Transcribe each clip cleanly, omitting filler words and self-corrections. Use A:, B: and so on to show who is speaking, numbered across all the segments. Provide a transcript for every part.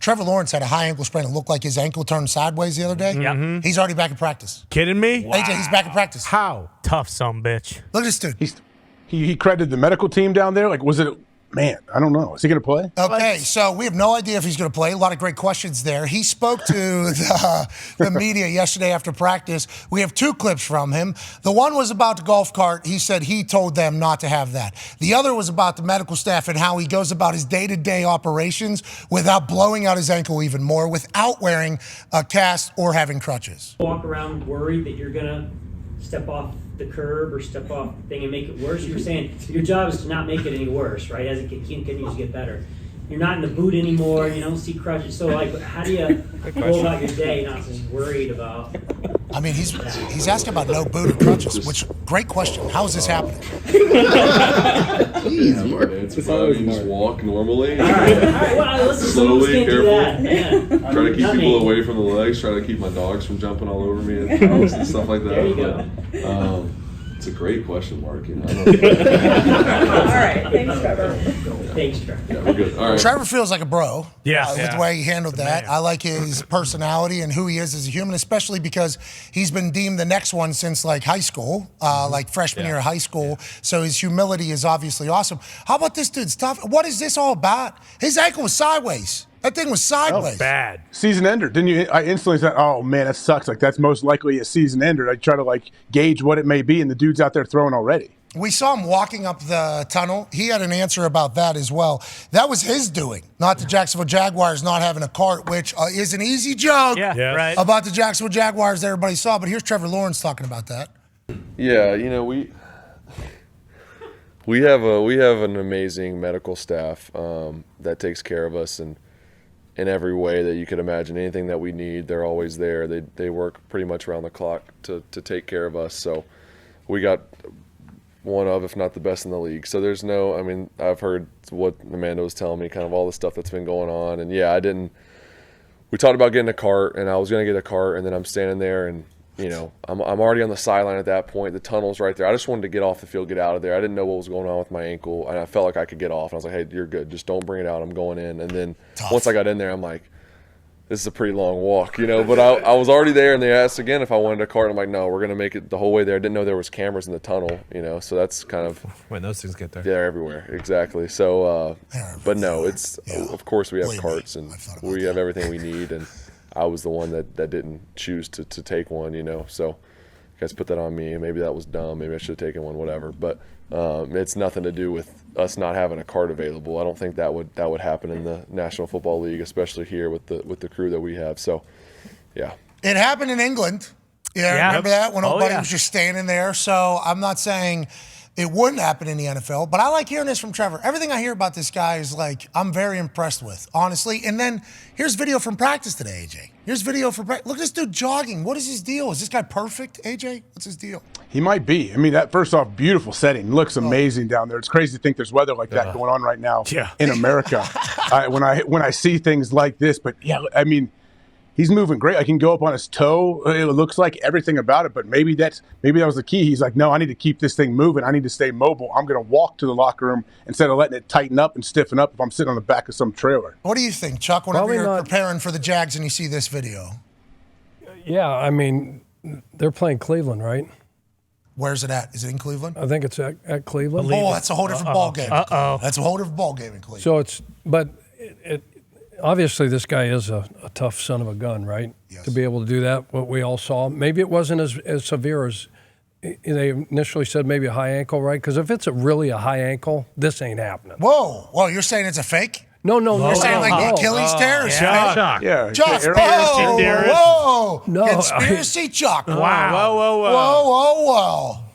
A: Trevor Lawrence had a high ankle sprain. It looked like his ankle turned sideways the other day.
B: Yeah.
A: He's already back in practice.
B: Kidding me?
A: Wow. AJ, he's back in practice.
B: How? Tough bitch.
A: Look at this dude.
C: He credited the medical team down there. Like, was it? Man, I don't know. Is he going to play?
A: Okay, so we have no idea if he's going to play. A lot of great questions there. He spoke to the media yesterday after practice. We have 2 clips from him. The one was about the golf cart. He said he told them not to have that. The other was about the medical staff and how he goes about his day-to-day operations without blowing out his ankle even more, without wearing a cast or having crutches.
D: Walk around worried that you're going to step off the curb or step off the thing and make it worse. You're saying your job is to not make it any worse, right? As it continues to get better. You're not in the boot anymore. You don't see crutches. So, like, how do you go about your day not just worried about?
A: I mean, he's asking about no boot or crutches, which, great question. How is this happening?
E: It's fine. You just walk normally.
D: All right. Well, let's
E: slowly, careful.
D: Try
E: to keep people away from the legs. Try to keep my dogs from jumping all over me and house and stuff like that.
D: There you go.
E: It's a great question, Mark. You know,
F: All right. Thanks, Trevor.
D: Thanks, Trevor.
E: Yeah, we're good. All right.
A: Trevor feels like a bro.
B: Yeah.
A: With the way he handled that. I like his personality and who he is as a human, especially because he's been deemed the next one since like high school, like freshman year of high school. So his humility is obviously awesome. How about this dude's tough? What is this all about? His ankle was sideways. That thing was sideways.
B: Bad.
C: Season ender. Didn't you? I instantly said, oh, man, that sucks. Like, that's most likely a season ender. I try to, like, gauge what it may be, and the dude's out there throwing already.
A: We saw him walking up the tunnel. He had an answer about that as well. That was his doing, not the Jacksonville Jaguars not having a cart, which is an easy joke
B: right.
A: about the Jacksonville Jaguars that everybody saw. But here's Trevor Lawrence talking about that.
E: Yeah, you know, we have an amazing medical staff that takes care of us and in every way that you could imagine. Anything that we need, they're always there. They work pretty much around the clock to take care of us. So we got one of, if not the best in the league. So there's no, I mean, I've heard what Amanda was telling me, kind of all the stuff that's been going on. And yeah, we talked about getting a cart, and I was going to get a cart, and then I'm standing there and, you know, I'm already on the sideline at that point. The tunnel's right there. I just wanted to get off the field, get out of there. I didn't know what was going on with my ankle, and I felt like I could get off. And I was like, hey, you're good. Just don't bring it out. I'm going in. And then once I got in there, I'm like, this is a pretty long walk, you know. But I was already there, and they asked again if I wanted a cart. I'm like, no, we're going to make it the whole way there. I didn't know there was cameras in the tunnel, you know. So that's kind of
G: when those things get there.
E: They're everywhere, exactly. So, but no, it's of course we have carts and we have everything we need. And I was the one that didn't choose to take one, you know. So you guys put that on me. Maybe that was dumb. Maybe I should have taken one, whatever. But it's nothing to do with us not having a cart available. I don't think that would happen in the National Football League, especially here with the crew that we have. So, yeah.
A: It happened in England. Yeah, remember that when nobody was just standing there? So I'm not saying it wouldn't happen in the NFL, but I like hearing this from Trevor. Everything I hear about this guy is like, I'm very impressed with, honestly. And then here's video from practice today, AJ. Here's video from practice. Look at this dude jogging. What is his deal? Is this guy perfect, AJ? What's his deal?
C: He might be. I mean, that first off, beautiful setting. Looks amazing down there. It's crazy to think there's weather like that going on right now in America. When I see things like this, but yeah, I mean, he's moving great. I can go up on his toe. It looks like everything about it, but maybe that was the key. He's like, no, I need to keep this thing moving. I need to stay mobile. I'm going to walk to the locker room instead of letting it tighten up and stiffen up if I'm sitting on the back of some trailer.
A: What do you think, Chuck, whenever you're preparing for the Jags and you see this video?
H: Yeah, I mean, they're playing Cleveland, right?
A: Where's it at? Is it in Cleveland?
H: I think it's at Cleveland.
A: Oh, that's a whole different ball game. That's a whole different ball game in Cleveland.
H: So obviously, this guy is a tough son of a gun, right? Yes. To be able to do that, what we all saw. Maybe it wasn't as severe as they initially said, maybe a high ankle, right? Because if it's really a high ankle, this ain't happening.
A: Whoa, you're saying it's a fake?
H: No.
A: You're saying like the Achilles tear is fake?
B: Chuck.
C: Yeah.
A: Chuck, whoa.
H: No,
A: Conspiracy Chuck.
B: Wow.
A: Whoa.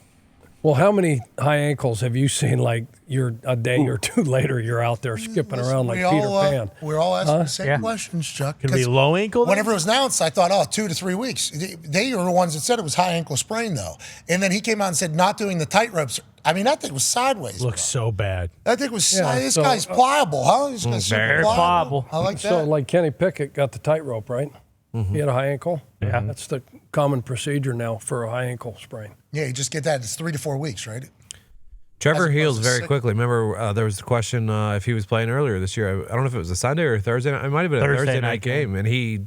H: Well, how many high ankles have you seen, like, you're a day or two later, you're out there skipping around like Peter Pan?
A: We're all asking the same questions, Chuck.
B: Can it be low ankle?
A: Whenever it was announced, I thought, 2 to 3 weeks. They were the ones that said it was high ankle sprain, though. And then he came out and said not doing the tight ropes. I mean, that thing was sideways.
B: Looks so bad.
A: That thing was this guy's pliable, huh? This guy's
B: very pliable.
A: I like that.
H: So, like Kenny Pickett got the tightrope, right? Mm-hmm. He had a high ankle.
B: Yeah.
H: That's the common procedure now for a high ankle sprain.
A: Yeah, you just get that. It's 3 to 4 weeks, right?
G: Trevor
A: As opposed
G: heals
A: to
G: very
A: sick.
G: quickly. Remember, there was the question if he was playing earlier this year. I don't know if it was a Sunday or a Thursday. It might have been a Thursday night game, and he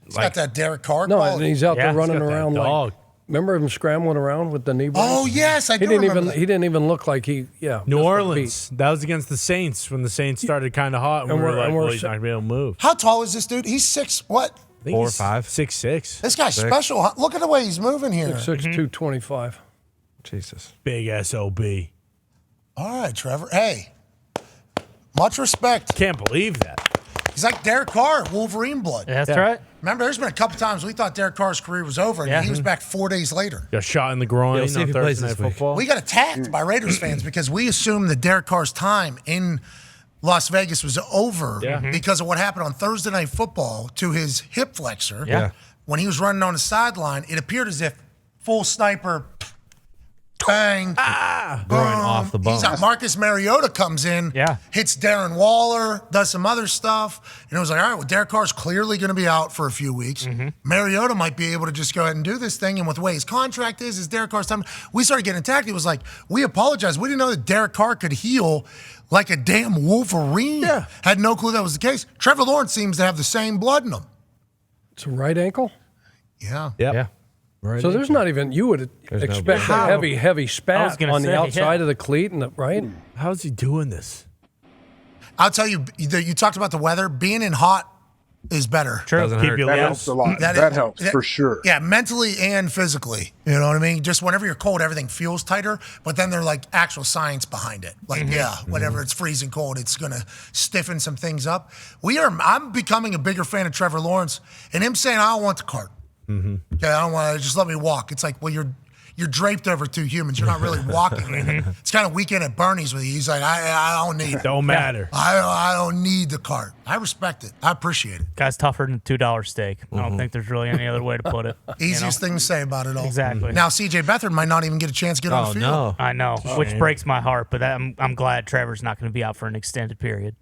A: He's got that Derek Carr
H: No,
A: quality.
H: and he's out there
B: he's
H: running
B: got that
H: around
B: dog.
H: like. Remember him scrambling around with the knee brace?
A: Oh, yes, I do remember that.
H: He didn't even look like he. Yeah,
B: New
H: missed a
B: Orleans. That was against the Saints when the Saints started kind of hot, and,
H: And
B: we were
H: we're-
B: like,
H: and we're
B: well, he's not going to be able to move.
A: How tall is this dude? He's 6, what?
B: I think
G: 4 or
B: he's
G: 5.
B: 6'6".
A: This guy's special. Huh? Look at the way he's moving here.
H: beat. 6'2", 25.
G: Jesus.
B: Big SOB.
A: All right, Trevor. Hey, much respect.
B: Can't believe that.
A: He's like Derek Carr, Wolverine blood.
I: That's right.
A: Remember, there's been a couple times we thought Derek Carr's career was over, and he was back 4 days later.
B: Got shot in the groin
G: Yeah,
B: on
G: we'll see if he plays
B: Thursday Night
G: this week.
B: Football.
A: We got attacked by Raiders fans because we assumed that Derek Carr's time in Las Vegas was over because of what happened on Thursday Night Football to his hip flexor.
G: Yeah.
A: When he was running on the sideline, it appeared as if full sniper, bang,
G: Going off the
A: He's
G: bump.
A: out. Marcus Mariota comes in, hits Darren Waller, does some other stuff. And it was like, all right, well, Derek Carr's clearly going to be out for a few weeks. Mariota might be able to just go ahead and do this thing. And with the way his contract is Derek Carr's time. We started getting attacked. It was like, we apologize. We didn't know that Derek Carr could heal like a damn Wolverine. Had no clue that was the case. Trevor Lawrence seems to have the same blood in him.
H: It's a right ankle.
A: Yeah.
G: Yeah. Right.
H: So there's not even, you would
G: There's no
H: expect
G: blood.
H: a heavy spat
I: gonna
H: on
I: say,
H: the outside
I: yeah.
H: of the cleat, and right?
B: How's he doing this?
A: I'll tell you, you talked about the weather. Being in hot is better.
I: True.
G: Doesn't
B: Keep
G: hurt.
B: you
C: That
B: loose.
C: helps a lot.
A: That
C: That
A: is-
C: helps
A: that-
C: for sure.
A: Yeah, mentally and physically. You know what I mean? Just whenever you're cold, everything feels tighter, but then there's like actual science behind it. Like, whenever it's freezing cold, it's going to stiffen some things up. I'm becoming a bigger fan of Trevor Lawrence, and him saying, I don't want the cart. Okay, I don't want to, just let me walk. It's like, well, you're draped over 2 humans. You're not really walking. It's kind of Weekend at Bernie's with you. He's like, I don't need it.
B: Don't matter.
A: I don't need the cart. I respect it. I appreciate it.
I: Guy's tougher than a $2 steak. I don't think there's really any other way to put it.
A: Easiest thing to say about it all.
I: Exactly.
A: Now, C.J. Beathard might not even get a chance to get on
G: Oh,
A: the field.
G: no.
I: I know, which breaks my heart, but I'm glad Trevor's not going to be out for an extended period.